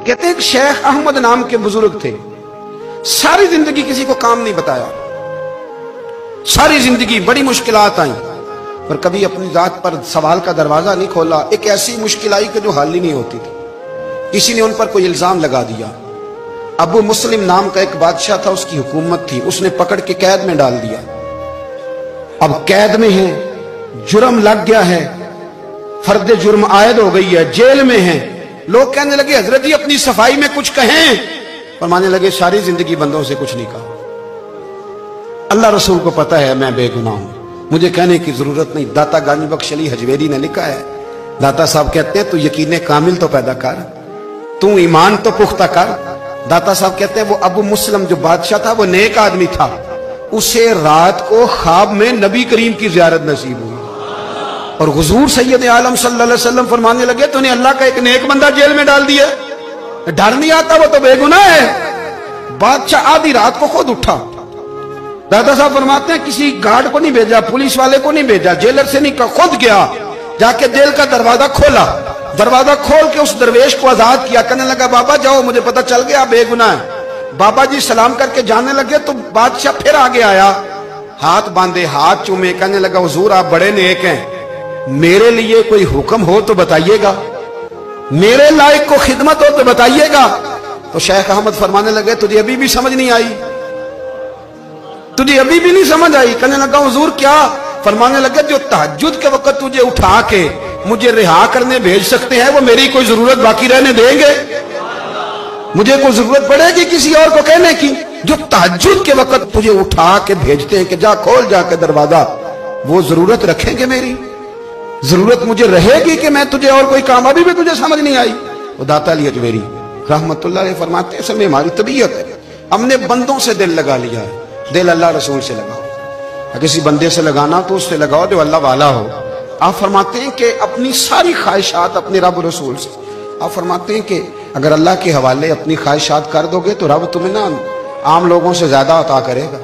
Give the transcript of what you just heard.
کہتے ہیں کہ شیخ احمد نام کے بزرگ تھے، ساری زندگی کسی کو کام نہیں بتایا، ساری زندگی بڑی مشکلات آئیں پر کبھی اپنی ذات پر سوال کا دروازہ نہیں کھولا۔ ایک ایسی مشکل آئی کہ جو حل ہی نہیں ہوتی تھی، کسی نے ان پر کوئی الزام لگا دیا۔ ابو مسلم نام کا ایک بادشاہ تھا، اس کی حکومت تھی، اس نے پکڑ کے قید میں ڈال دیا۔ اب قید میں ہیں، جرم لگ گیا ہے، فرد جرم عائد ہو گئی ہے، جیل میں ہیں۔ لوگ کہنے لگے حضرت جی اپنی صفائی میں کچھ کہیں، فرمانے لگے ساری زندگی بندوں سے کچھ نہیں کہا، اللہ رسول کو پتا ہے میں بے گناہ ہوں، مجھے کہنے کی ضرورت نہیں۔ داتا گانی بخش علی حجویری نے لکھا ہے، داتا صاحب کہتے ہیں تو یقین کامل تو پیدا کر، تو ایمان تو پختہ کر۔ داتا صاحب کہتے ہیں وہ ابو مسلم جو بادشاہ تھا وہ نیک آدمی تھا، اسے رات کو خواب میں نبی کریم کی زیارت نصیب ہوئی اور حضور سید عالم صلی اللہ علیہ وسلم فرمانے لگے تو نے اللہ کا ایک نیک بندہ جیل میں ڈال دیا، ڈر نہیں آتا، وہ تو بے گناہ ہے۔ بادشاہ آدھی رات کو خود اٹھا، دادا صاحب فرماتے ہیں کسی گارڈ کو نہیں بھیجا، پولیس والے کو نہیں بھیجا، جیلر سے نہیں کہا، خود گیا، جا کے جیل کا دروازہ کھولا، دروازہ کھول کے اس درویش کو آزاد کیا، کہنے لگا بابا جاؤ مجھے پتہ چل گیا بے گناہ ہے۔ بابا جی سلام کر کے جانے لگے تو بادشاہ پھر آگے آیا، ہاتھ باندھے، ہاتھ چومے، کہنے لگا حضور آپ بڑے نیک ہیں، میرے لیے کوئی حکم ہو تو بتائیے گا، میرے لائق کو خدمت ہو تو بتائیے گا۔ تو شیخ احمد فرمانے لگے تجھے ابھی بھی سمجھ نہیں آئی، تجھے ابھی بھی نہیں سمجھ آئی؟ کہنے لگا حضور کیا؟ فرمانے لگے جو تہجد کے وقت تجھے اٹھا کے مجھے رہا کرنے بھیج سکتے ہیں وہ میری کوئی ضرورت باقی رہنے دیں گے؟ مجھے کوئی ضرورت پڑے گی کسی اور کو کہنے کی؟ جو تہجد کے وقت تجھے اٹھا کے بھیجتے ہیں کہ جا کھول جا کے دروازہ، وہ ضرورت رکھیں گے میری؟ ضرورت مجھے رہے گی کہ میں تجھے اور کوئی کام؟ ابھی بھی تجھے سمجھ نہیں آئی؟ وہ داتا علی حجویری رحمت اللہ علیہ فرماتے ہیں اصل میں ہماری طبیعت ہے، ہم نے بندوں سے دل لگا لیا ہے، دل اللہ رسول سے لگاؤ، کسی بندے سے لگانا تو اس سے لگاؤ جو اللہ والا ہو۔ آپ فرماتے ہیں کہ اپنی ساری خواہشات اپنے رب رسول سے، آپ فرماتے ہیں کہ اگر اللہ کے حوالے اپنی خواہشات کر دو گے تو رب تمہیں نا عام لوگوں سے زیادہ عطا کرے گا۔